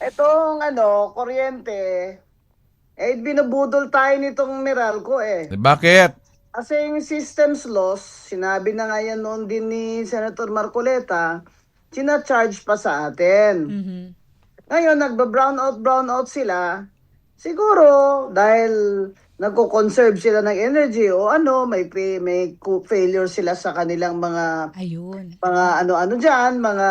Itong kuryente, binubudol tayo nitong Meralco eh. Bakit? Kasi yung systems loss, sinabi na nga yan noon din ni Senator Marcoleta, charge pa sa atin. Mhm. Ngayon, brownout sila. Siguro, dahil nagko-conserve sila ng energy o may failure sila sa kanilang mga Ayun. ano-ano dyan, mga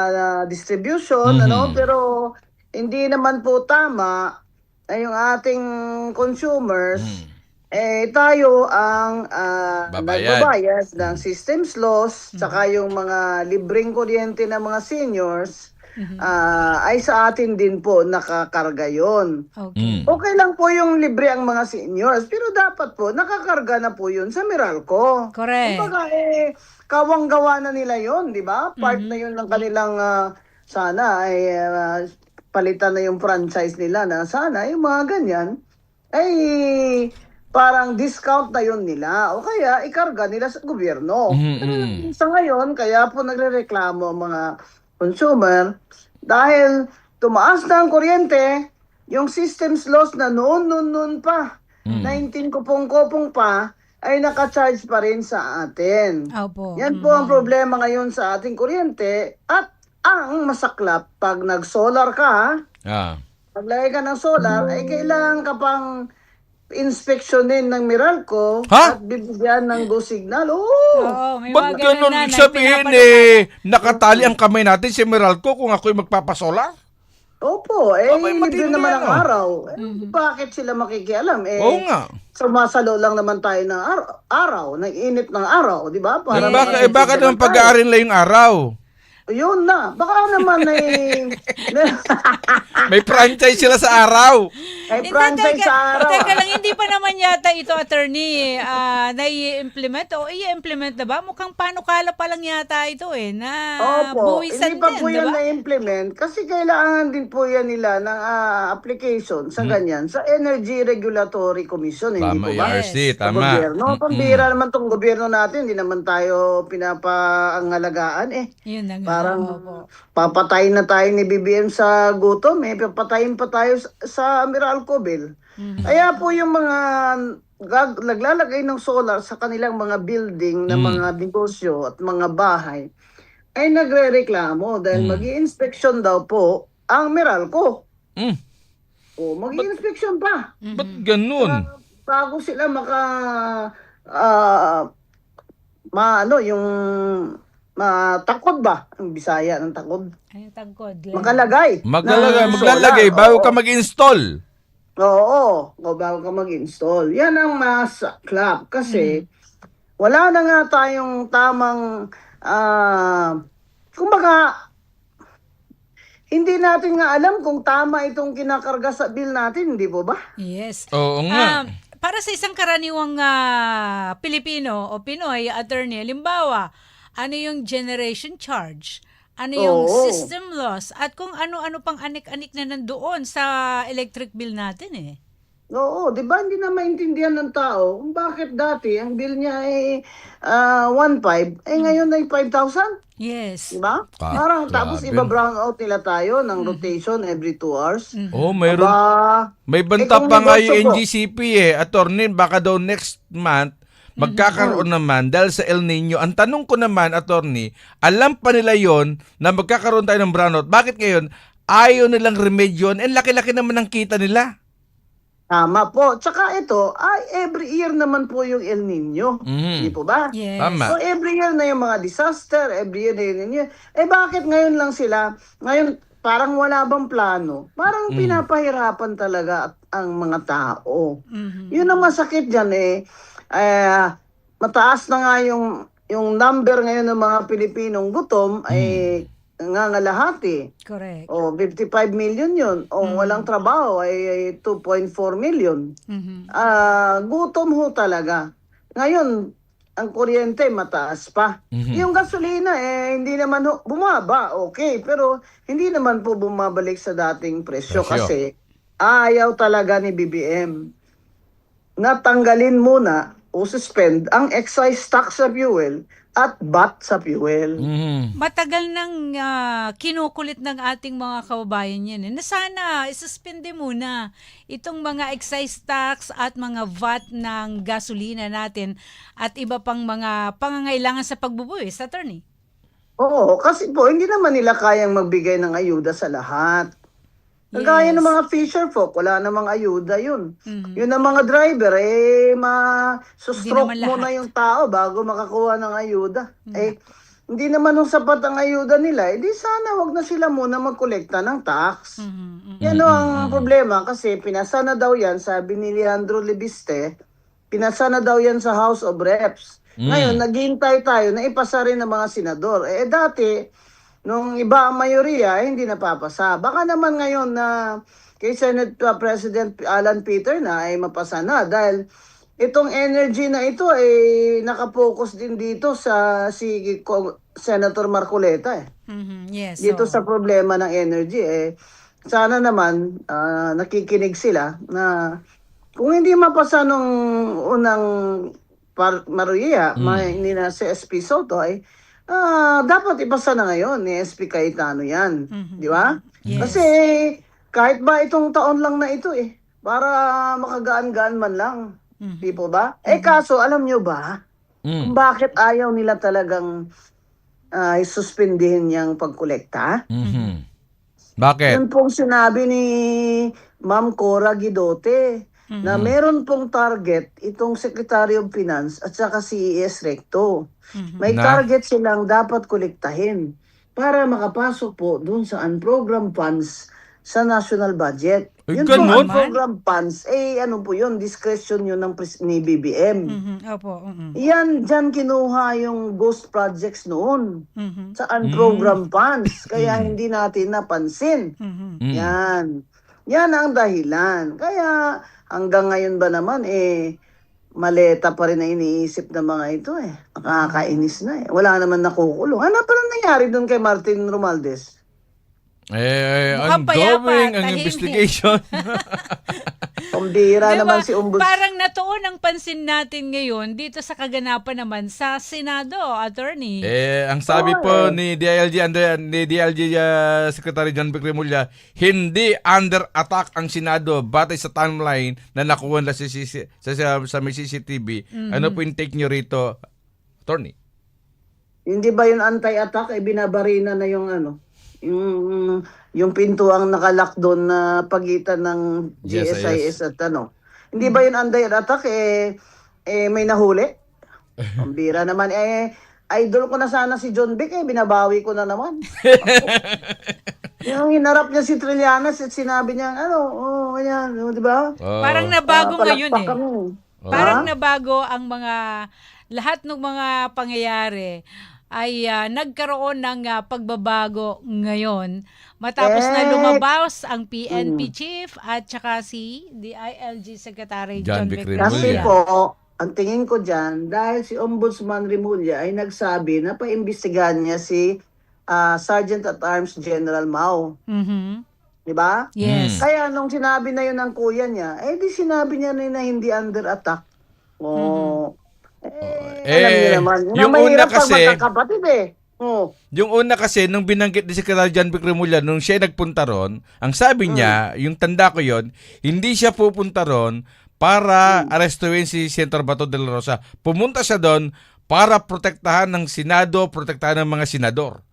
distribution, pero hindi naman po tama ay yung ating consumers, tayo ang Babayad. nagbabayad ng systems loss, tsaka yung mga libreng kuryente ng mga seniors, ay sa atin din po nakakarga yon. Okay. Okay lang po yung libre ang mga seniors, pero dapat po nakakarga na po yun sa Meralco. Correct. Kumbaga kawang-gawa na nila yon, di ba? Part na yun ng kanilang sana ay palitan na yung franchise nila na sana yung mga ganyan ay parang discount na yun nila o kaya ikarga nila sa gobyerno. Pero sa ngayon, kaya po nagrereklamo ang mga consumer dahil tumaas na ang kuryente, yung systems loss na noon pa, 19 kupong-kupong pa, ay naka-charge pa rin sa atin. Opo. Yan po ang problema ngayon sa ating kuryente at ang masaklap pag nag-solar ka, Ah. paglagay ka ng solar, ay kailangan ka pang inspeksyonin ng Meralco Ha? at bibigyan ng go signal. Oo! Oo, may Ba't mga ganun ganun? na. Ibig sabihin nakatali ang kamay natin si Meralco kung ako'y magpapasola? Opo, Abay, libre matindi naman ang yan, oh. araw. Bakit sila makikialam? Oo nga. Sumasalo lang naman tayo ng araw, ng init ng araw, di ba? Para Baka naman pag-aarin lang yung araw. Yun na. Baka naman May franchise sila sa araw. ay franchise sa araw. Teka lang, hindi pa naman yata ito, attorney, nai-implement o i-implement na ba? Mukhang panukala pa lang yata ito na Opo, buwisan hindi pa din, po yan diba? na-implement kasi kailangan din po yan nila ng application sa ganyan, sa Energy Regulatory Commission, hindi Tama, po ba? ERC, Sa tama. gobyerno. Pambira naman tong gobyerno natin, hindi naman tayo pinapaangalagaan eh. Yun na nga. Parang Opo. papatayin na tayo ni BBM sa gutom papatayin pa tayo sa Meralco bill. Kaya po yung mga naglalagay ng solar sa kanilang mga building na mga negosyo at mga bahay ay nagrereklamo dahil mag-i-inspection daw po ang Meralco. Mm. O, mag-i-inspection pa. Ba't ganun? Bago sila yung takod ba? Ang Bisaya ng takod. Ay, tangkod. Maglalagay Maglalagay solar. bago Oo. ka mag-install. Oo, o bago ka mag-install. Yan ang masaklap kasi wala na nga tayong tamang kumbaga hindi natin nga alam kung tama itong kinakarga sa bill natin, hindi po ba? Yes. Oo nga. Para sa isang karaniwang Pilipino o Pinoy, attorney, halimbawa, ano yung generation charge? Ano yung Oo. system loss? At kung ano-ano pang anik-anik na nandoon sa electric bill natin eh. Oo, di ba hindi na maintindihan ng tao kung bakit dati ang bill niya ay 1.5, ngayon ay 5,000? Yes. Di ba? Ah, Parang tapos grabe. iba-brown out nila tayo ng rotation every 2 hours. Oh, mayroon. Aba, May banta kung pa nga negosyo yung po. NGCP attorney, baka daw next month magkakaroon naman dahil sa El Nino. Ang tanong ko naman, attorney, alam pa nila yon na magkakaroon tayo ng brownout. Bakit ngayon ayaw nilang remedyon? Laki-laki naman ang kita nila. Tama po. Tsaka ito, every year naman po yung El Nino. Hindi po ba? Yes. Tama. So every year na yung mga disaster, every year na yun. Bakit ngayon lang sila? Ngayon, parang wala bang plano? Parang pinapahirapan talaga ang mga tao. Yun ang masakit dyan mataas na nga yung number ngayon ng mga Pilipinong gutom ay nangangalahati. Correct. O 55 million yun. O walang trabaho ay 2.4 million. Gutom ho talaga. Ngayon, ang kuryente mataas pa. Yung gasolina hindi naman bumaba, okay, pero hindi naman po bumabalik sa dating presyo kasi ayaw talaga ni BBM. Natanggalin muna o suspend ang excise tax sa fuel at VAT sa fuel. Mhm. Matagal nang kinukulit ng ating mga kababayan yan. Na sana isuspende muna itong mga excise tax at mga VAT ng gasolina natin at iba pang mga pangangailangan sa pagbubuwis, attorney. Oo, kasi po hindi naman nila kayang magbigay ng ayuda sa lahat. Kagaya ng mga fisher folk, wala namang ayuda yun. Mhm. Yun ang mga driver, Hindi masustroke naman muna lahat. yung tao bago makakuha ng ayuda. Hindi naman nung sapat ang ayuda nila, di sana wag na sila muna magkolekta ng tax. Mhm. Yan ang problema kasi pinasa na daw yan, sabi ni Leandro Libiste, pinasa na daw yan sa House of Reps. Ngayon, naghihintay tayo na ipasa rin ng mga senador. Dati, nung iba ang mayoriya, hindi napapasa. Baka naman ngayon na kay Senate President Alan Peter na ay mapasa na dahil itong energy na ito ay nakapokus din dito sa Senator Marcoleta Mhm. Yes. dito oo. sa problema ng energy sana naman nakikinig sila na kung hindi mapasa nung unang Maria, ni na si SP Soto ay dapat ipasa na ngayon ni SP Cayetano yan. Di ba? Yes. Kasi kahit ba itong taon lang na ito para makagaan-gaan man lang. Di po ba? Kaso alam nyo ba kung bakit ayaw nila talagang suspindihin yung pagkolekta? Mhm. Bakit? Yun pong sinabi ni Ma'am Cora Guidote na meron pong target itong Secretary of Finance at saka CES Recto. May Na? target silang dapat kolektahin para makapasok po dun sa unprogrammed funds sa national budget. Ay, Yun ganun? pong unprogrammed funds, ano po yun, discretion yun ni BBM. Mhm. Opo. Mhm. Yan, dyan kinuha yung ghost projects noon Mhm. sa unprogrammed funds. Kaya hindi natin napansin. Mhm. Yan. Yan ang dahilan. Kaya hanggang ngayon ba naman maleta pa rin na iniisip ng mga ito Nakakainis na Wala naman nakukulong. Ano pa lang nangyari doon kay Martin Romualdez? Mukhang Ongoing payapa, ang tahimik. investigation. Pambira Diba? naman si Ombuds. Parang natuon ang pansin natin ngayon dito sa kaganapan naman sa Senado, attorney. Ang sabi po ni DILG Secretary John Vic Remulla, hindi under attack ang Senado batay sa timeline na nakuha na sa may CCTV. Ano po yung take nyo rito, attorney? Hindi ba yung anti-attack binabarina na yung yung pinto ang nakalak doon na pagitan ng GSIS at Hindi ba yun anti-attack may nahuli? Pambira naman idol ko na sana si John Vic binabawi ko na naman. Yung hinarap niya si Trillanes at sinabi niya ganyan, di ba? Parang nabago ngayon Palakpakan mo. Parang nabago ang lahat ng mga pangyayari ay nagkaroon ng pagbabago ngayon matapos na lumabas ang PNP chief at saka si DILG Secretary John Vic Kasi Remulla. po, ang tingin ko dyan, dahil si Ombudsman Remulla ay nagsabi na paimbestigahan niya si Sergeant at Arms General Mao. Mhm. Di ba? Yes. Kaya nung sinabi na yun ng kuya niya, di sinabi niya na hindi under attack. Alam niyo naman. yung una kasi, magkakapatid yung una kasi, nung binanggit ni Secretary John Vic Remulla, nung siya nagpunta ron, ang sabi niya, yung tanda ko yon, hindi siya pupunta ron para arestuin si Senator Bato de la Rosa. Pumunta siya doon para protektahan ng Senado, protektahan ng mga senador.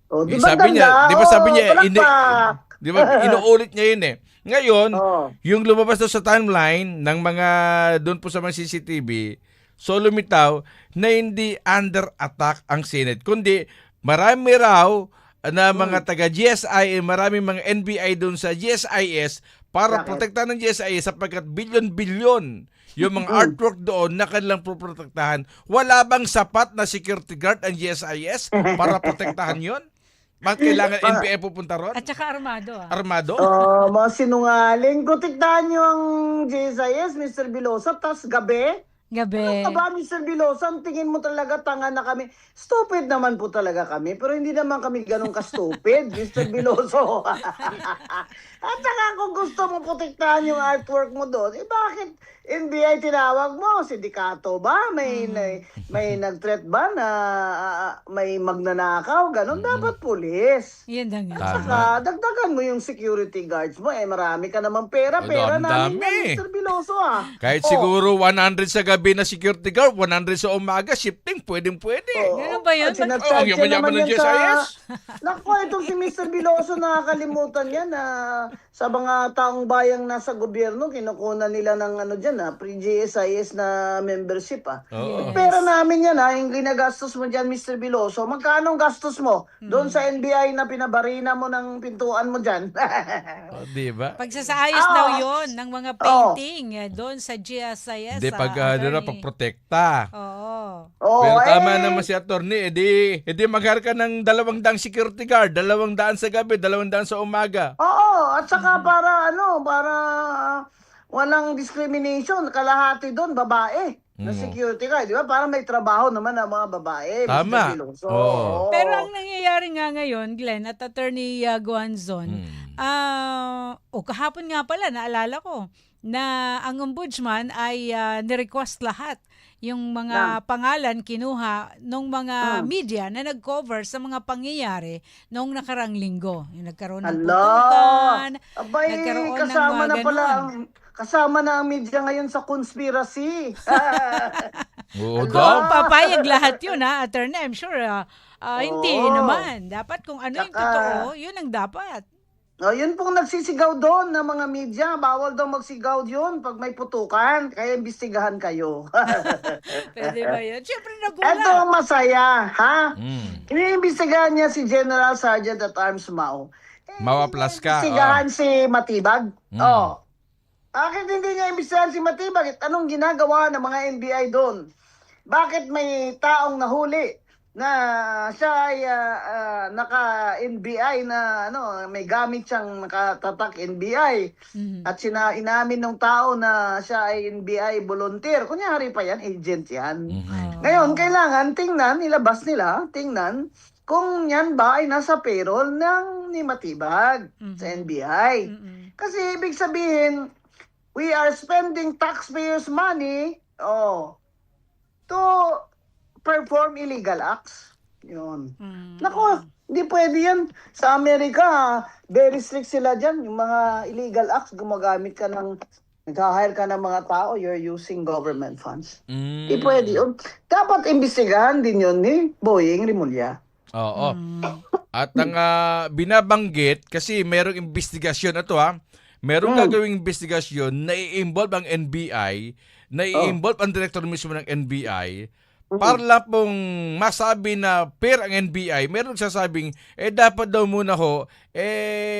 Di ba Sabi niya, di ba sabi niya, palakpak. di ba inuulit niya yun Ngayon, Oo. yung lumabas doon sa timeline ng mga doon po sa mga CCTV, so lumitaw na hindi under attack ang Senate, kundi marami raw na mga taga GSI, marami mga NBI doon sa GSIS para Bakit? protektahan ng GSIS sapagkat bilyon-bilyon yung mga artwork doon na kanilang protektahan. Wala bang sapat na security guard ang GSIS para protektahan yon? Bakit kailangan NBI pupunta ron? At saka armado Armado? Mga sinungaling. Protektahan niyo ang GSIS, Mr. Bilosa, tas gabi. Gabi. Ano ka ba, Mr. Bilosa? Ang tingin mo talaga tanga na kami. Stupid naman po talaga kami, pero hindi naman kami ganun ka-stupid, Mr. Biloso. At saka kung gusto mo protektahan yung artwork mo doon, bakit NBI tinawag mo? Sindikato ba? May nag-threat ba na may magnanakaw? Ganon, dapat pulis. Yan na nga. At saka, dagdagan mo yung security guards mo. Marami ka naman pera. Pera namin dami. yan, Mr. Biloso, Kahit siguro 100 sa gabi na security guard, 100 sa umaga, shifting, pwede. Ganun ba yun? At sinacharge Oh, yaman-yaman naman ng yan sa... GSIS. Naku, itong si Mr. Biloso, nakakalimutan yan na sa mga taong bayang nasa gobyerno, kinukunan nila ng pre-GSIS na membership. Oo. Pera namin yan, yung ginagastos mo dyan, Mr. Biloso. Magkano ang gastos mo? Doon sa NBI na pinabarina mo ng pintuan mo dyan. Oh, di ba? Pagsasaayos daw yon ng mga painting doon sa GSIS. Hindi pag attorney. pagprotekta. Oo. Pero tama naman si attorney, edi mag-hire ka ng 200 security guard, 200 sa gabi, 200 sa umaga. Oo, at saka para walang discrimination, kalahati doon babae na security guard, di ba? Para may trabaho naman ang mga babae. Tama. Mr. Biloso. Oo. Pero ang nangyayari nga ngayon, Glenn, at Attorney Guanzon, kahapon nga pala, naalala ko, na ang ombudsman ay nirequest lahat yung mga pangalan kinuha ng mga media na nag-cover sa mga pangyayari noong nakarang linggo. Yung nagkaroon ng putukan, Abay, nagkaroon kasama ng na pala ganun. kasama na ang media ngayon sa conspiracy. Oo Kung daw. papayag lahat yun, Attorney, I'm sure, hindi naman. Dapat kung ano yung totoo, yun ang dapat. Yun pong nagsisigaw doon ng mga media. Bawal daw magsigaw yun pag may putukan. Kaya imbestigahan kayo. Pwede ba yun? Siyempre nagulat. Ito ang masaya, ha? Mm. Iniimbestigahan niya si General Sergeant at Arms Mao. Mawaplas ka. Imbestigahan si Matibag. Mm. Bakit hindi niya imbestigahan si Matibag? Anong ginagawa ng mga NBI doon? Bakit may taong nahuli na siya ay naka-NBI na may gamit siyang nakatatak NBI at inamin ng tao na siya ay NBI volunteer. Kunyari pa yan, agent yan. Ngayon, kailangan ilabas nila, tingnan kung yan ba ay nasa payroll ni Matibag sa NBI. Kasi ibig sabihin, we are spending taxpayers' money to perform illegal acts. Yun. Nako, hindi pwede yan. Sa Amerika, very strict sila dyan. Yung mga illegal acts, nag-hire ka ng mga tao, you're using government funds. Hindi pwede yun. Dapat imbestigahan din yun ni Boying Rimulya. Oo. At ang binabanggit, kasi merong investigasyon merong gagawing investigasyon na i-involve ang NBI, na i-involve ang director mismo ng NBI, para lang pong masabi na pair ang NBI, meron sasabing, dapat daw muna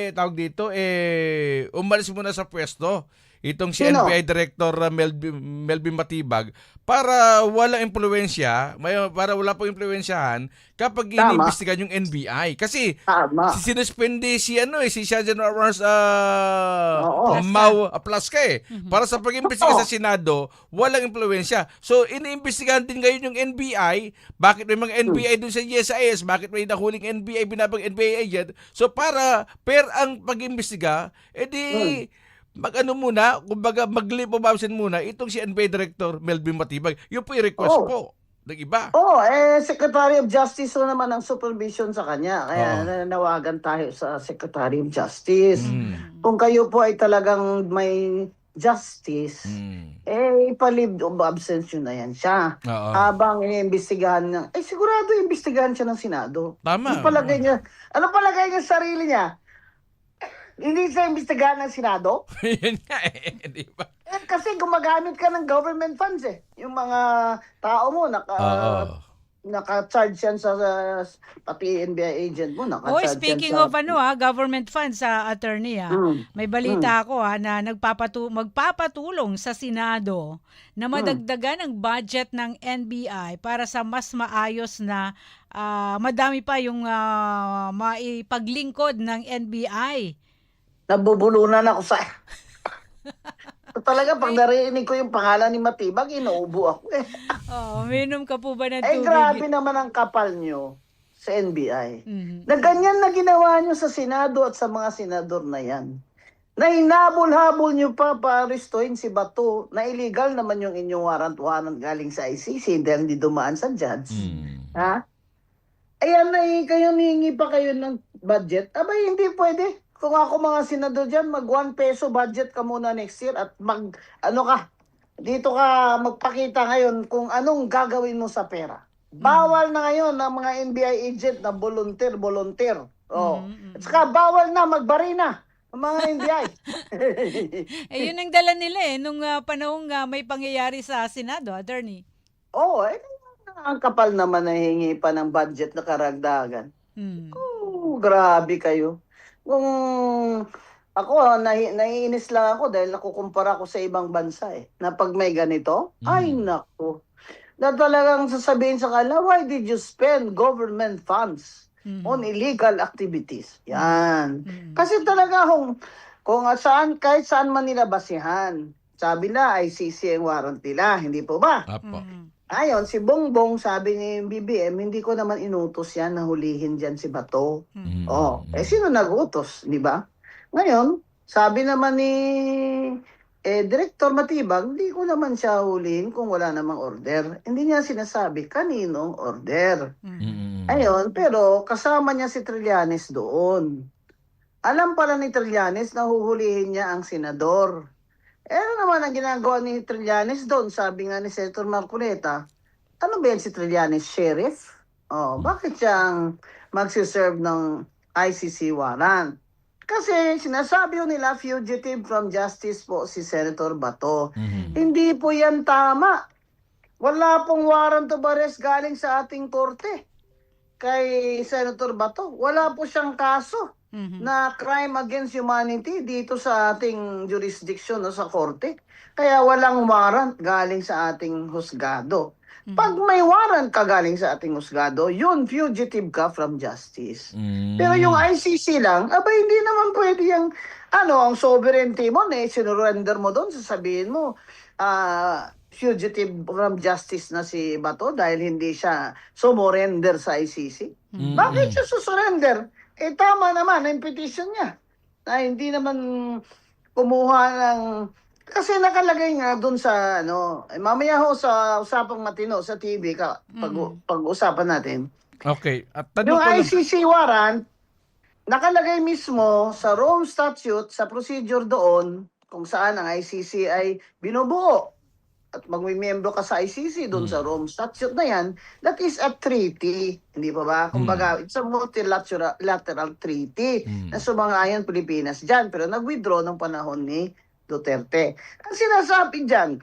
tawag dito, umalis muna sa pwesto itong si Sino? NBI Director Melvin Matibag para walang impluwensya, para wala pong impluwensyahan kapag iniimbestigahan yung NBI. Kasi sinuspende si Sergeant Arms Mau Plaska para sa pag-imbestiga sa Senado, walang impluwensya. So iniimbestigahan din ngayon yung NBI, bakit may mga NBI doon sa GSIS, bakit may nahuling NBI, binabang NBI agent. So para pair ang pag-imbestiga, kumbaga mag-leave of absence muna itong si NBI Director Melvin Matibag. Yun po yung request po ng iba. Secretary of Justice naman ang supervision sa kanya. Kaya nanawagan tayo sa Secretary of Justice. Kung kayo po ay talagang may justice, ipalive of absence yun na yan siya. Habang iniimbestigahan niya, sigurado iimbestigahan siya ng Senado. Tama. Ano palagay niya sa sarili niya? Hindi siya imbestigahan ng Senado? Yun nga di ba? Kasi gumagamit ka ng government funds Yung mga tao mo, naka-charge yan sa pati NBI agent mo, naka-charge speaking yan of government funds sa attorney, may balita ako na magpapatulong sa Senado na madagdagan ang budget ng NBI para sa mas maayos na madami pa yung maipaglingkod ng NBI. Nabubulunan ako sa... Talaga, pag narinig ko yung pangalan ni Matibag, inuubo ako Minom ka po ba ng tubig? Grabe naman ang kapal nyo sa NBI. Na ganyan na ginawa nyo sa Senado at sa mga senador na yan. na hinabol-habol nyo pa pa-arestuhin si Bato na illegal naman yung inyong warrant galing sa ICC dahil hindi dumaan sa judge. Ha? Ayan na kayo nihingi pa kayo ng budget. Abay, hindi pwede. Kung ako mga senador dyan, mag 1 peso budget ka muna next year at dito ka magpakita ngayon kung anong gagawin mo sa pera. Bawal na ngayon ng mga NBI agent na volunteer. Oh. At saka bawal na magbarina ang mga NBI. Yun ang dala nila nung panahong may pangyayari sa Senado, attorney. Oo, ang kapal naman na hingi pa ng budget na karagdagan. Oh, grabe kayo. Kung ako, naiinis lang ako dahil nakukumpara ko sa ibang bansa na pag may ganito, ay nako. Na talagang sasabihin sa kanila, why did you spend government funds on illegal activities? Yan. Kasi talaga kung kahit saan man nila basihan, sabi na ICC ang warrant nila, hindi po ba? Apo. Ayon, si Bongbong, sabi ni BBM, hindi ko naman inutos yan na hulihin dyan si Bato. Sino nag-utos, di ba? Ngayon, sabi naman ni Director Matibag, hindi ko naman siya hulihin kung wala namang order. Hindi niya sinasabi kaninong order. Ayun, pero kasama niya si Trillanes doon. Alam pala ni Trillanes na huhulihin niya ang senador. Ano naman ang ginagawa ni Trillanes doon? Sabi nga ni Senator Marcoleta, ano ba yan si Trillanes? Sheriff? Bakit siyang magsiserve ng ICC warrant? Kasi sinasabi nila fugitive from justice po si Senator Bato. Hindi po yan tama. Wala pong warrant of arrest galing sa ating korte kay Senator Bato. Wala po siyang kaso na crime against humanity dito sa ating jurisdiction o sa korte. Kaya walang warrant galing sa ating husgado. Pag may warrant ka galing sa ating husgado, yun, fugitive ka from justice. Pero yung ICC lang, hindi naman pwede yung, ang sovereignty mo, sinurrender mo doon, sasabihin mo, fugitive from justice na si Bato dahil hindi siya sumurrender sa ICC. Bakit siya susurrender? Tama naman ang petition niya. Na hindi naman kumuha ng... Kasi nakalagay nga doon sa, mamaya ho sa Usapang Matino sa TV, pag-usapan natin. Okay. At Yung ICC warrant, nakalagay mismo sa Rome Statute, sa procedure doon, kung saan ang ICC ay binubuo. At magmimiyembro ka sa ICC doon sa Rome Statute na yan, that is a treaty. Hindi pa ba? Kumbaga, it's a multilateral treaty na sumangayon Pilipinas dyan. Pero nag-withdraw ng panahon ni Duterte. Ang sinasabi dyan,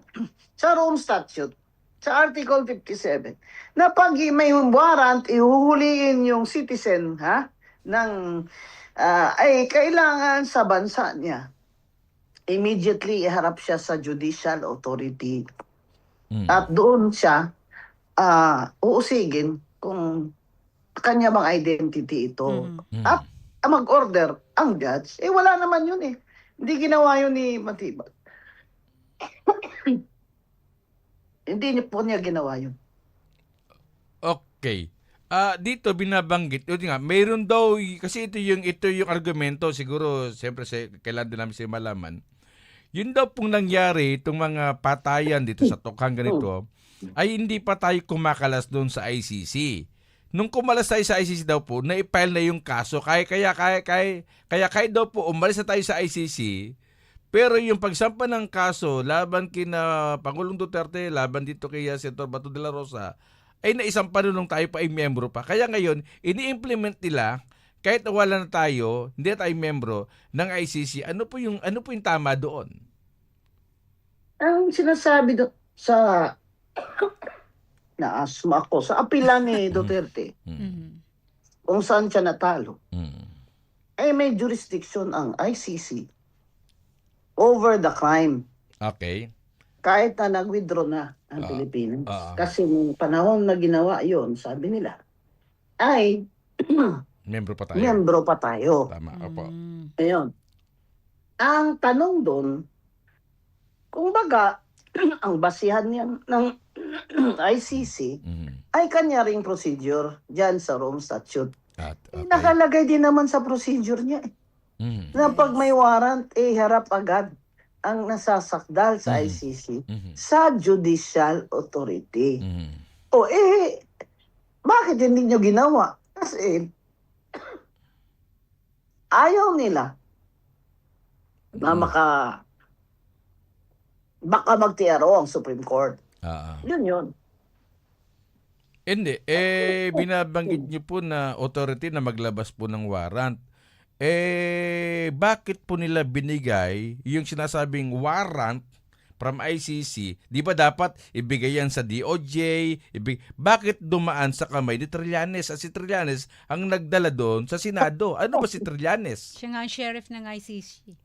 sa Rome Statute, sa Article 57, na pag may warrant, ihuhuliin yung citizen, ay kailangan sa bansa niya immediately iharap siya sa judicial authority. At doon siya uusigin kung kanya bang identity ito. At mag-order ang judge. Wala naman yun eh. Hindi ginawa yun ni Matibag. Hindi po niya ginawa yun. Okay. Dito binabanggit, yun nga, mayroon daw, kasi ito yung argumento, siguro, siyempre, kailan din namin siya malaman. Yun daw pong nangyari, itong mga patayan dito sa Tokhang ganito, ay hindi pa tayo kumakalas doon sa ICC. Nung kumalas tayo sa ICC daw po, na-file na yung kaso, kaya daw po, umalis na tayo sa ICC, pero yung pagsampa ng kaso, laban kina Pangulong Duterte, laban dito kay Senator Bato de la Rosa, ay naisampa nung tayo pa ay miyembro pa. Kaya ngayon, ini-implement nila, kahit wala na tayo, hindi tayo miyembro ng ICC, ano po yung tama doon? Ang sinasabi sa naasma ako sa apila ni Duterte, kung saan siya natalo, ay may jurisdiction ang ICC over the crime. Okay. Kahit na nag-withdraw na ang Pilipinas. Kasi nung panahon na ginawa yon, sabi nila, ay Miyembro pa tayo. miyembro pa tayo. Tama, opo. Ayun. Ang tanong doon, kung baga, ang basihan niya ng ICC ay kanya ring procedure dyan sa Rome Statute. Okay. Nakalagay din naman sa procedure niya. Mhm. Na pag may Yes. warrant, harap agad ang nasasakdal sa ICC Mhm. sa judicial authority. Mhm. O bakit hindi nyo ginawa? Kasi ayaw nila na baka magtiaro ang Supreme Court. Ah. Yun. Hindi, binabanggit niyo po na authority na maglabas po ng warrant. Bakit po nila binigay yung sinasabing warrant from ICC? Di ba dapat ibigay yan sa DOJ? Bakit dumaan sa kamay ni Trillanes? Si Trillanes ang nagdala doon sa Senado. Ano ba si Trillanes? Siya nga ang sheriff ng ICC.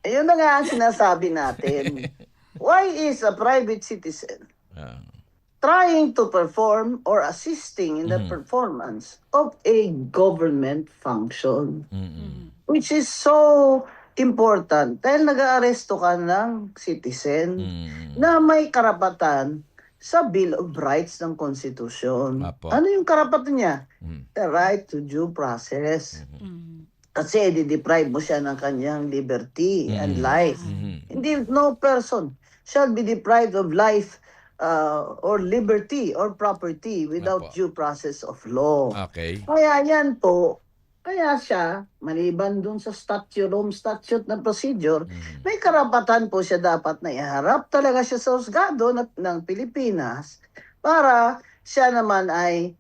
Ayun na nga ang sinasabi natin. Why is a private citizen Ah. trying to perform or assisting in the performance of a government function? Mm-mm. Which is so important dahil nag-aaresto ka ng citizen Mm. na may karapatan sa Bill of Rights ng Konstitusyon. Apo. Ano yung karapatan niya? Mm. The right to due process. Mhm. Kasi di-deprive mo siya ng kanyang liberty and life. Mhm. Hindi, no person shall be deprived of life or liberty or property without Apo. due process of law. Okay. Kaya yan po, kaya siya, maliban dun sa Rome Statute na procedure, may karapatan po siya dapat na iharap talaga siya sa husgado ng Pilipinas para siya naman ay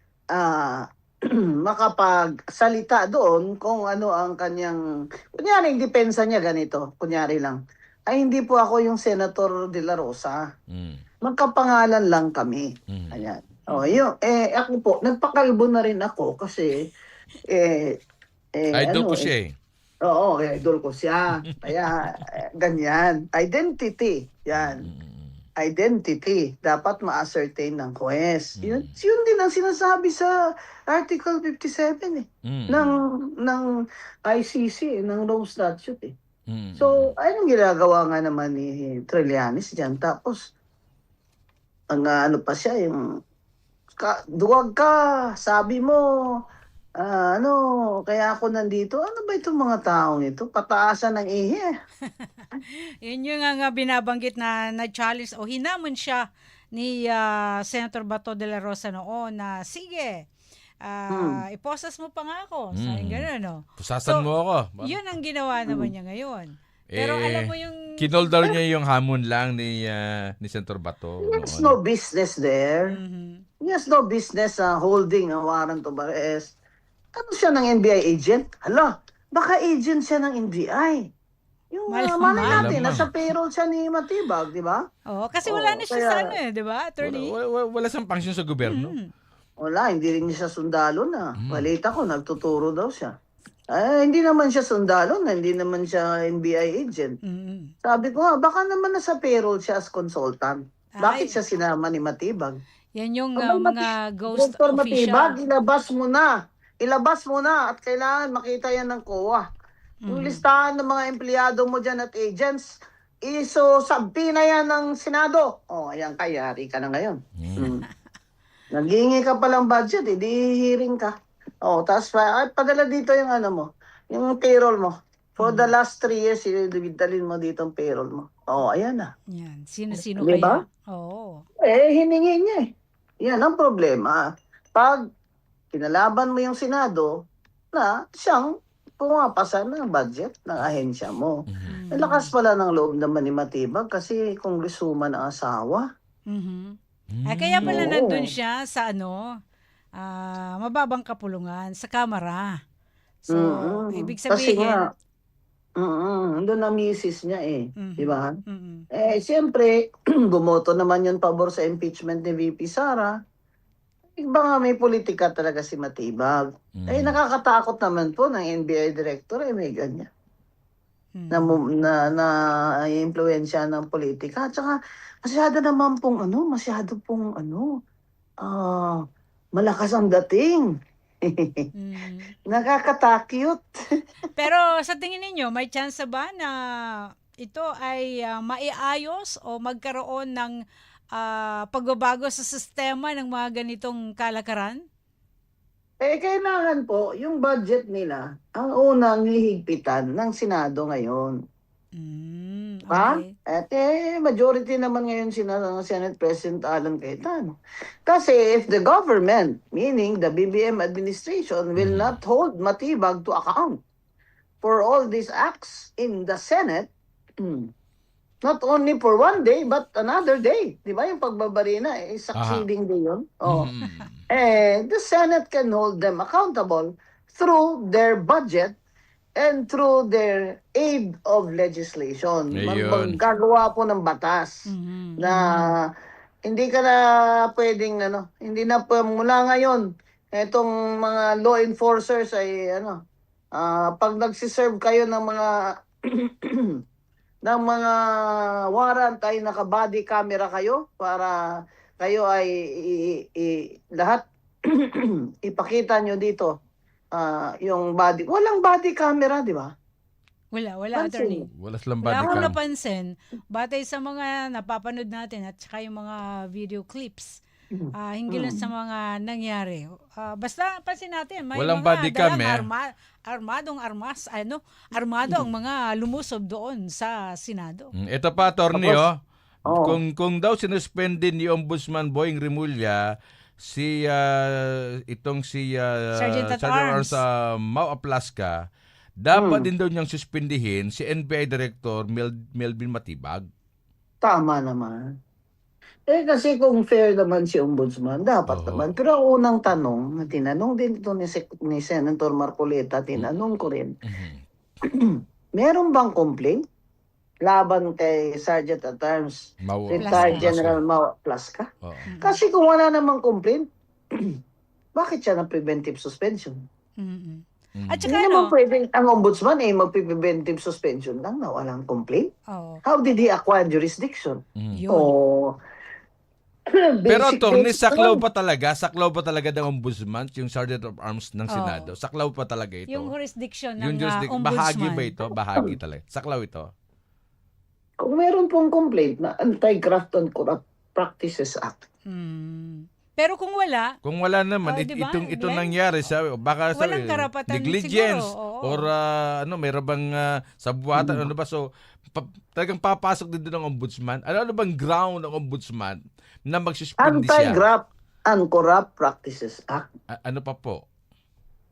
makapagsalita doon kung ano ang kanyang, kunyari, yung depensa niya ganito, kunyari lang, ay hindi po ako yung Senator De La Rosa. Mm. Magkapangalan lang kami. Mm. Ayan. Ako po, nagpakalbo na rin ako kasi Idol ko siya eh. Oo, idol ko siya. Kaya ganyan. Identity. Yan. Identity. Dapat ma-ascertain ng huwes. Yun din ang sinasabi sa Article 57 Mm. ng ICC, ng Rome Statute Mm. So, anong ginagawa nga naman ni Trillanes dyan? Tapos, ang ano pa siya, yung duwag ka, sabi mo, kaya ako nandito. Ano ba itong mga taong ito? Pataasan ng ihi. Yun yung nga binabanggit na challenge o hinamon siya ni Senator Bato de la Rosa noon na sige, iposas mo pa nga ako. Sabi gano'n, no? Pusasan So, mo ako. Yun ang ginawa naman niya ngayon. Pero alam mo yung... Kinoldar niya yung hamon lang ni Senator Bato. He has noon. no business there. Mhm. He has no business holding a warrant of arrest. Ano siya ng NBI agent? Hala, baka agent siya ng NBI. Yung Malamang. malay natin, Malamang. nasa payroll siya ni Matibag, di ba? Oo, kasi wala na siya kaya- sa ano di ba, attorney? Wala siyang function sa gobyerno. Wala, hindi rin siya sundalo na. Balita ko, nagtuturo daw siya. Hindi naman siya sundalo na, hindi naman siya NBI agent. Mhm. Sabi ko nga, baka naman nasa payroll siya as consultant. Bakit Ay. siya sinama ni Matibag? Yan yung Aba, mga ghost Dr. Matibag, official. ilabas mo na. Ilabas mo na at kailangan makita yan ng COA. Yung listahan ng mga empleyado mo dyan at agents, subpoena yan ng Senado. Ayan ka, yari ka na ngayon. Naghingi ka palang budget, di hearing ka. Tapos padala dito yung ano mo, yung payroll mo. For the last 3 years, dalhin mo dito ang payroll mo. Ayan na. Yan, sino-sino Di ba? kaya? Oo. Hiningi niya eh. Yan ang problema. Pag kinalaban mo yung Senado, na siyang pumapasa ng budget ng ahensya mo. Ang lakas pala ng loob naman ni Matibag kasi congresswoman ang asawa. Mhm. Ay, kaya pala Oo. nandun siya sa mababang kapulungan, sa kamara. So, ibig Kasi sabihin, nga, doon ang misis niya di ba? mhm. Siyempre, gumoto naman yun pabor sa impeachment ni VP Sara. Iba nga may politika talaga si Matibag. Nakakatakot naman po ng NBI director, may ganyan. Na impluwensya ng politika. At saka, masyado pong malakas ang dating. Mhm. Nakakatakyot. Pero sa tingin ninyo, may chance ba na ito ay maiayos o magkaroon ng pagbabago sa sistema ng mga ganitong kalakaran? Kailangan po, yung budget nila, ang unang hihigpitan ng Senado ngayon. Ha? Okay. At majority naman ngayon Senate President Alan Cayetano. Kasi if the government, meaning the BBM administration, will not hold Matibag to account for all these acts in the Senate, not only for one day, but another day. Di ba yung pagbabarina, succeeding day yun? Oh. The Senate can hold them accountable through their budget and through their aid of legislation. Ayun. Maggagawa po ng batas na hindi ka na pwedeng hindi na mula ngayon etong mga law enforcers ay pag nagsiserve kayo ng mga ng mga warrant ay naka-body camera kayo para kayo ay lahat ipakita nyo dito yung body. Walang body camera, di ba? Wala, Pansin. attorney. Wala silang Wala body akong cam. napansin, batay sa mga napapanood natin at saka yung mga video clips, hinggil sa mga nangyari. Basta pansin natin, may Walang mga body cam, dalang armado ang mga lumusob doon sa Senado. Ito pa, attorney, Tapos, oh. Kung daw sinuspende ni Ombudsman Boying Rimulya si Sergeant at Arms. sa Mau Aplasca, dapat din daw niyang suspendihin si NBI Director Melvin Matibag. Tama naman. Kasi kung fair naman si Ombudsman, dapat naman. Pero ang unang tanong, na tinanong din ito ni Senator Marcoleta, tinanong ko rin, meron bang complaint laban kay Sergeant at Arms, Mau Retired Plasca. General Mau Plasca? Oo. Kasi kung wala namang complaint, bakit siya na preventive suspension? Mm-mm. At saka Hindi naman pwedeng ang ombudsman magpe-preventive suspension lang na walang complaint. How did he acquire jurisdiction? Yun. Pero Basic attorney, principle. saklaw pa talaga ng ombudsman, yung Sergeant of Arms ng Senado. Saklaw pa talaga ito. Yung jurisdiction ng Yung jurisdiction, ombudsman. bahagi ba ito? Bahagi talaga. Saklaw ito. Kung meron pong complaint na Anti-Graft and Corrupt Practices Act, Pero kung wala, Kung wala naman, diba, ito Glenn? nangyari sa baka Walang karapatan negligence siguro, oo. or mayroon bang sabuatan ano ba, so talagang papasok din doon ng ombudsman. Ano bang ground ng ombudsman na magsuspindi siya? Anti-Graft and Corrupt Practices Act. Ano pa po?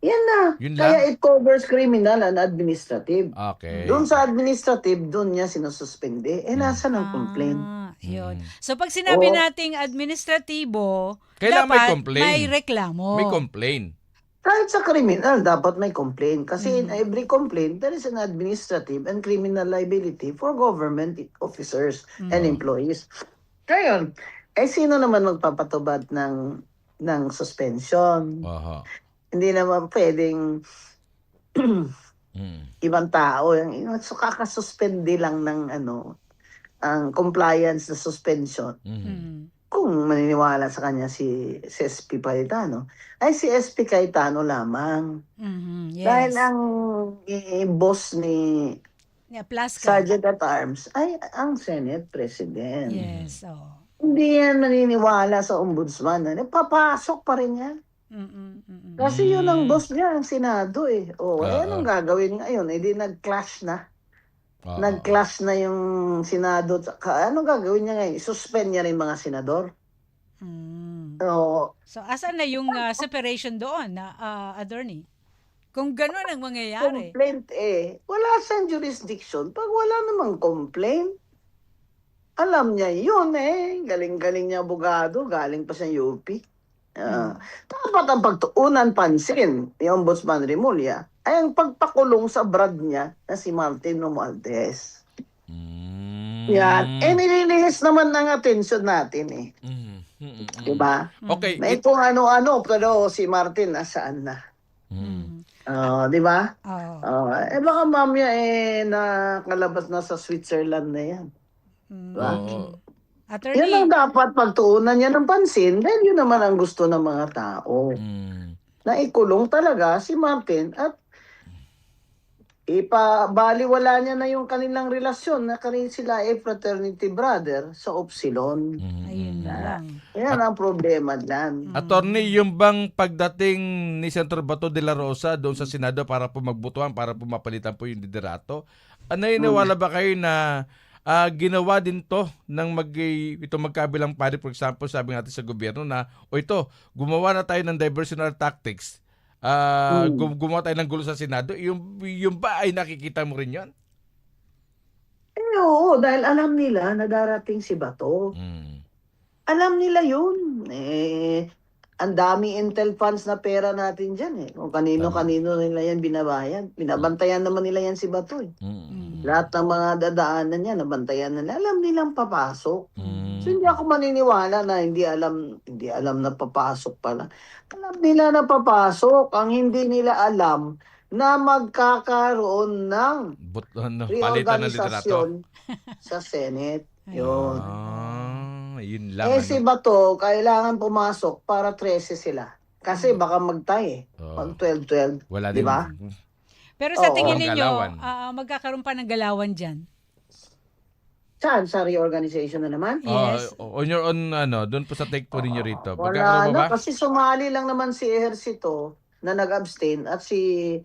Yan na. Yun Kaya lang? it covers criminal and administrative. Okay. Doon sa administrative, doon niya sinususpende. Nasa ng complaint. Yun. So pag sinabi Oo. nating administratibo, Kailangan may dapat complaint. may reklamo. May complaint. Kahit sa criminal, dapat may complaint. Kasi in every complaint, there is an administrative and criminal liability for government officers and employees. Ngayon, sino naman magpapatubad ng suspension? Aha. Hindi naman pwedeng ibang tao. So, kakasuspende lang ng ang compliance na suspension. Kung maniniwala sa kanya si SP Cayetano, ay si SP Cayetano lamang. Yes. Dahil ang boss ni Plasca. Sergeant at Arms ay ang Senate President. Yes. Hindi yan maniniwala sa ombudsman. Papasok pa rin yan. Kasi yun ang boss niya, ang Senado eh. Anong gagawin ngayon? Di nag-clash na. Nag-clash na yung Senado. Anong gagawin niya ngayon? Suspend niya rin mga senador. So, asan na yung separation doon na attorney? Kung gano'n ang mangyayari. Complaint wala siyang jurisdiction. Pag wala namang complaint, alam niya yun galing-galing niya abogado, galing pa sa UP. Dapat ang pagtuunan pansin ni Ombudsman Rimulya ay ang pagpakulong sa brad niya na si Martin Romualdez. Yan. Nililihis naman ng atensyon natin Diba? Okay. May kung ano-ano, pero si Martin nasaan na. Diba? Baka mamaya nakalabas na sa Switzerland na yan. Diba? Attorney, Yan ang dapat pagtuunan niya ng pansin dahil yun naman ang gusto ng mga tao. Na ikulong talaga si Martin at ipabaliwala niya na yung kanilang relasyon na sila ay fraternity brother sa Upsilon. Ayun na lang. Yan ang problema dyan. Attorney, yung bang pagdating ni Senator Bato de la Rosa doon sa Senado para po magbutuhan, para po mapalitan po yung liderato, naniniwala ba kayo na ginawa din to ng magkabilang party? For example, sabi natin sa gobyerno na, ito, gumawa na tayo ng diversionary tactics. Gumawa tayo ng gulo sa Senado. Yung ba ay nakikita mo rin yun? Oo, dahil alam nila na darating si Bato. Alam nila yun. Ang dami intel funds na pera natin dyan eh. Kung kanino-kanino nila yan binabayan. Binabantayan naman nila yan si Bato eh. Lahat ng mga dadaanan niya, nabantayan nila. Alam nilang papasok. So hindi ako maniniwala na hindi alam na papasok pala. Alam nila na papasok. Ang hindi nila alam na magkakaroon ng palitan ng liderato. reorganisasyon sa Senate. Yun. Yun lang. Si Bato, kailangan pumasok para 13 sila. Kasi baka mag-tie eh. Mag 12-12. Wala di din. ba? Pero sa tingin Walang ninyo, galawan. magkakaroon pa ng galawan dyan? Saan? Sa reorganization na naman? Yes. On your own, doon po sa take po ninyo rito. Wala Magkakaroon na. ba? Kasi sumali lang naman si Ejercito na nag-abstain at si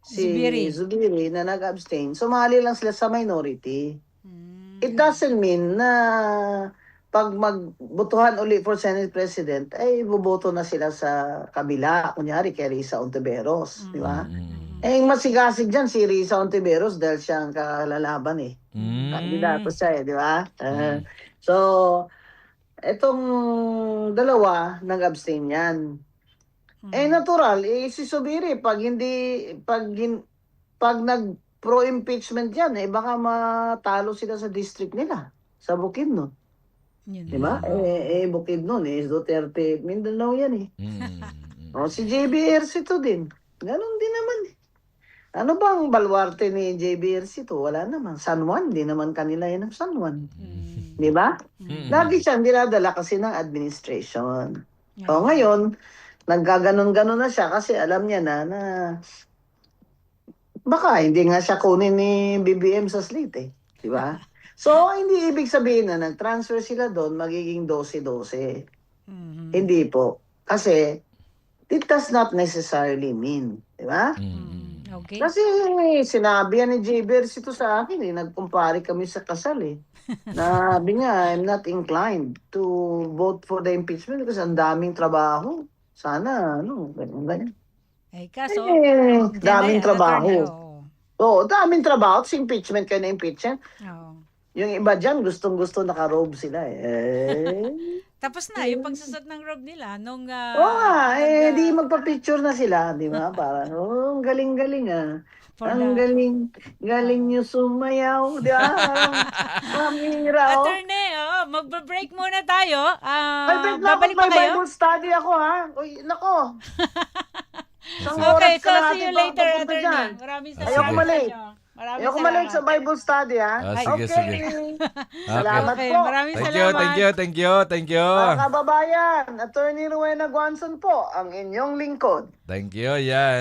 Zubiri na nag-abstain. Sumali lang sila sa minority. It doesn't mean na pag magbutuhan uli for Senate President, ay buboto na sila sa kabila. Kunyari, kay Risa Ontiveros. Di ba? Yung masigasig dyan, si Risa Ontiveros dahil siya ang kalalaban eh. Kandidato siya eh, di ba? So, etong dalawa, nag-abstain yan. Natural, si Zubiri, pag nag-pro-impeachment yan, baka matalo sila sa district nila, sa Bukidnon. Di ba? Bukidnon, Duterte, Mindanao yan eh. Si JBRC to din. Ganon din naman eh. Ano bang baluarte ni JBRC to? Wala naman. San Juan, di naman kanila yan ang San Juan. Di ba? Lagi siyang dinadala kasi ng administration. O ngayon, naggaganon-ganon na siya kasi alam niya na baka hindi nga siya kunin ni BBM sa slate eh. Di ba? So, hindi ibig sabihin na nag-transfer sila doon, magiging 12-12. Hindi po. Kasi, it does not necessarily mean. Di ba? Okay. Kasi sinabi yan ni JBRC ito sa akin eh. Nagkumpare kami sa kasal eh. Sabi niya, I'm not inclined to vote for the impeachment kasi ang daming trabaho. Sana, ganyan. Kaso, daming trabaho. Oo. Daming trabaho. Tapos impeachment kayo na impeachment. Oo. Yung iba dyan, gustong-gusto nakarobe sila eh. Tapos na, yung pagsusot ng robe nila nung... di magpa-picture na sila, di ba? Parang, ang galing-galing ah. Ang galing nyo sumayaw, di ba? Mamira, Attorney, magbe-break muna tayo. babalik Babalik pa kayo? Bible study ako, ha? Uy, nako. Okay, so see you later, Attorney. Maraming salamat. Ayoko mali. Maraming Ayoko mali sa Bible study, ha? Sige, sige. Salamat Okay, po. maraming Thank salamat. you. Mga kababayan, Attorney Rowena Guanzon po, ang inyong lingkod. Thank you, yan.